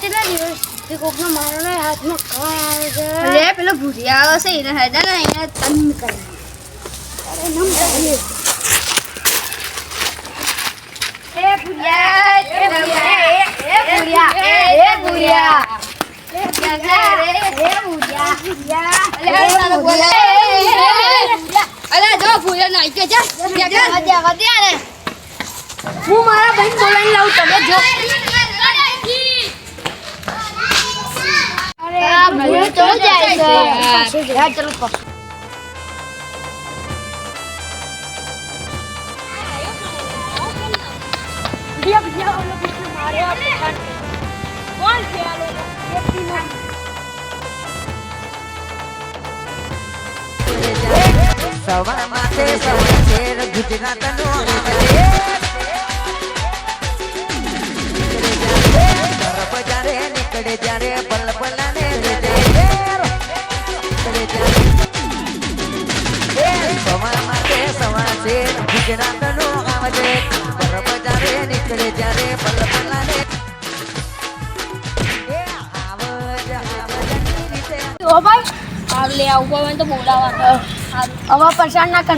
કેટલા દિવસથી કોકનો મારો ને હાથમાં કાંઈ આવે છે લે પેલો ભૂરિયા આવે છે એને હેડા ને એને તન કરી અરે નમ ચાલે એ ભૂરિયા અરે જો ભૂરિયા નાઈ કે જા વધ્યા ને હું મારા બહેન બોલાવીને લાવું તમે જો આ ભૂરિયો તો જાય છે યાર ચલો પક ભૈયા ઓલો કિસને માર્યો આપણે કોણ છે આ લોકો વ્યક્તિનો સવાર માથે સવાર શેર ગુજરાતનો બજારે નીકળે જ્યારે પલ પલાને સવાર માથે સવાર શેર ગુજરાતનો આવજે બજારે નીકળે જ્યારે પલ પલાને ઓ ભાઈ આ લે આવું તો બોલાવા હવે પરેશાન ના કર